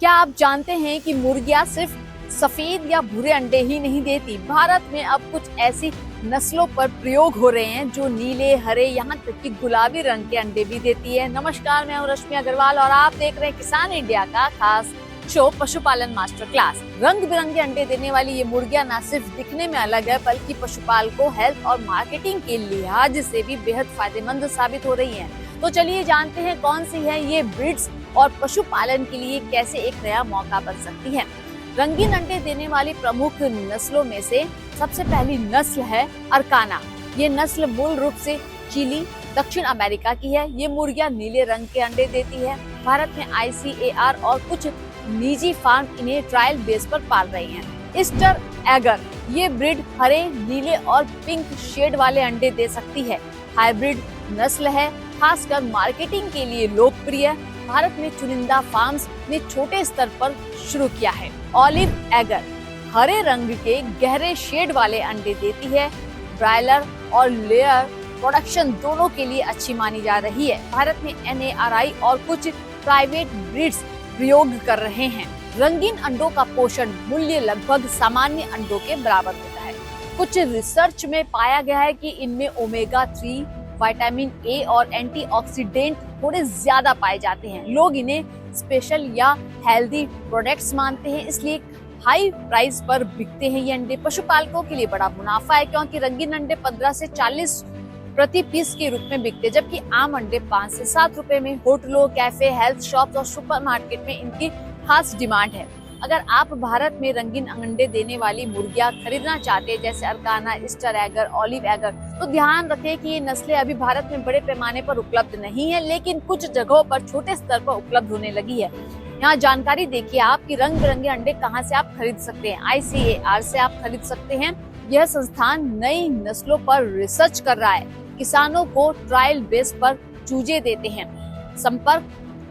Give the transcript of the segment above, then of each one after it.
क्या आप जानते हैं कि मुर्गियां सिर्फ सफेद या भूरे अंडे ही नहीं देती। भारत में अब कुछ ऐसी नस्लों पर प्रयोग हो रहे हैं जो नीले, हरे, यहाँ तक कि गुलाबी रंग के अंडे भी देती है। नमस्कार, मैं हूँ रश्मि अग्रवाल और आप देख रहे हैं किसान इंडिया का खास शो पशुपालन मास्टर क्लास। रंग बिरंगे अंडे देने वाली ये मुर्गियां न सिर्फ दिखने में अलग है बल्कि पशुपालकों, हेल्थ और मार्केटिंग के लिहाज से भी बेहद फायदेमंद साबित हो रही हैं। तो चलिए जानते हैं कौन सी है ये ब्रीड्स और पशुपालन के लिए कैसे एक नया मौका बन सकती है। रंगीन अंडे देने वाली प्रमुख नस्लों में से सबसे पहली नस्ल है अरकाना। ये नस्ल मूल रूप से चिली, दक्षिण अमेरिका की है। ये मुर्गियां नीले रंग के अंडे देती है। भारत में ICAR और कुछ निजी फार्म इन्हें ट्रायल बेस पर पाल रही हैं। ईस्टर एगर, ये ब्रीड हरे, नीले और पिंक शेड वाले अंडे दे सकती है। हाइब्रिड नस्ल है, खासकर मार्केटिंग के लिए लोकप्रिय। भारत में चुनिंदा फार्म्स ने छोटे स्तर पर शुरू किया है। ऑलिव एगर हरे रंग के गहरे शेड वाले अंडे देती है। ब्रायलर और लेयर प्रोडक्शन दोनों के लिए अच्छी मानी जा रही है। भारत में NARI और कुछ प्राइवेट ब्रीड्स प्रयोग कर रहे हैं। रंगीन अंडों का पोषण मूल्य लगभग सामान्य अंडों के बराबर होता है। कुछ रिसर्च में पाया गया है कि इनमें ओमेगा 3, विटामिन A और एंटीऑक्सीडेंट थोड़े ज्यादा पाए जाते हैं। लोग इन्हें स्पेशल या हेल्दी प्रोडक्ट्स मानते हैं, इसलिए हाई प्राइस पर बिकते हैं ये अंडे। पशुपालकों के लिए बड़ा मुनाफा है क्योंकि रंगीन अंडे 15 से 40 प्रति पीस के रूप में बिकते, जबकि आम अंडे 5 से 7 रुपए में होटलों, कैफे, हेल्थ शॉप्स और सुपरमार्केट में इनकी खास डिमांड है। अगर आप भारत में रंगीन अंडे देने वाली मुर्गियां खरीदना चाहते हैं जैसे Araucana, Easter egger, olive egger, तो ध्यान रखें कि ये नस्लें अभी भारत में बड़े पैमाने पर उपलब्ध नहीं है, लेकिन कुछ जगहों पर छोटे स्तर पर उपलब्ध होने लगी है। यहाँ जानकारी देखिए आप कि रंग बिरंगे अंडे कहाँ से आप खरीद सकते हैं। ICAR से आप खरीद सकते हैं। यह संस्थान नई नस्लों पर रिसर्च कर रहा है, किसानों को ट्रायल बेस पर चूजे देते हैं। संपर्क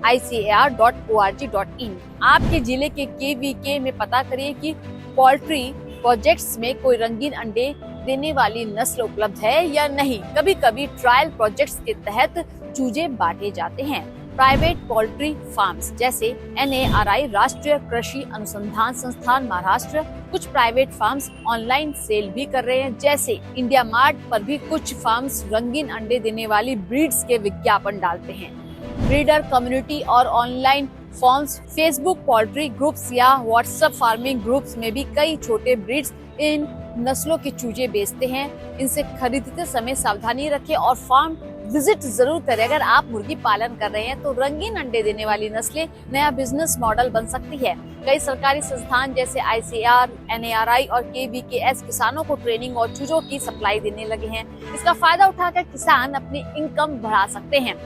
ICAR.org.in। आपके जिले के KVK में पता करिए कि पोल्ट्री प्रोजेक्ट्स में कोई रंगीन अंडे देने वाली नस्ल उपलब्ध है या नहीं। कभी कभी ट्रायल प्रोजेक्ट्स के तहत चूजे बांटे जाते हैं। प्राइवेट पोल्ट्री फार्म्स जैसे NARI, राष्ट्रीय कृषि अनुसंधान संस्थान महाराष्ट्र, कुछ प्राइवेट फार्म्स ऑनलाइन सेल भी कर रहे हैं। जैसे इंडिया मार्ट पर भी कुछ फार्म्स रंगीन अंडे देने वाली ब्रीड्स के विज्ञापन डालते हैं। ब्रीडर कम्युनिटी और online forms, Facebook poultry groups या व्हाट्सएप फार्मिंग ग्रुप्स में भी कई छोटे ब्रीड्स इन नस्लों के चूजे बेचते हैं। इनसे खरीदते समय सावधानी रखें और फार्म विजिट जरूर करें। अगर आप मुर्गी पालन कर रहे हैं तो रंगीन अंडे देने वाली नस्लें नया बिजनेस मॉडल बन सकती है। कई सरकारी संस्थान जैसे ICAR, NARI और KVKS किसानों को ट्रेनिंग और चूजों की सप्लाई देने लगे हैं। इसका फायदा उठाकर किसान अपनी इनकम बढ़ा सकते हैं।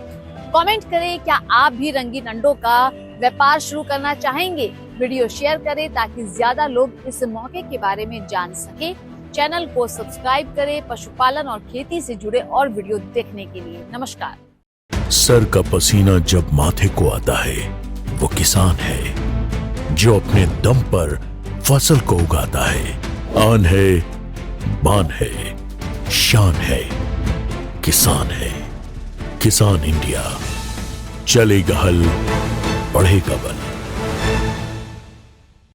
कमेंट करें, क्या आप भी रंगीन अंडों का व्यापार शुरू करना चाहेंगे? वीडियो शेयर करें ताकि ज्यादा लोग इस मौके के बारे में जान सके। चैनल को सब्सक्राइब करें पशुपालन और खेती से जुड़े और वीडियो देखने के लिए। नमस्कार। सर का पसीना जब माथे को आता है वो किसान है जो अपने दम पर फसल को उगाता है। आन है, बान है, शान है, किसान है। किसान इंडिया, चलेगा हल, बढ़ेगा बल।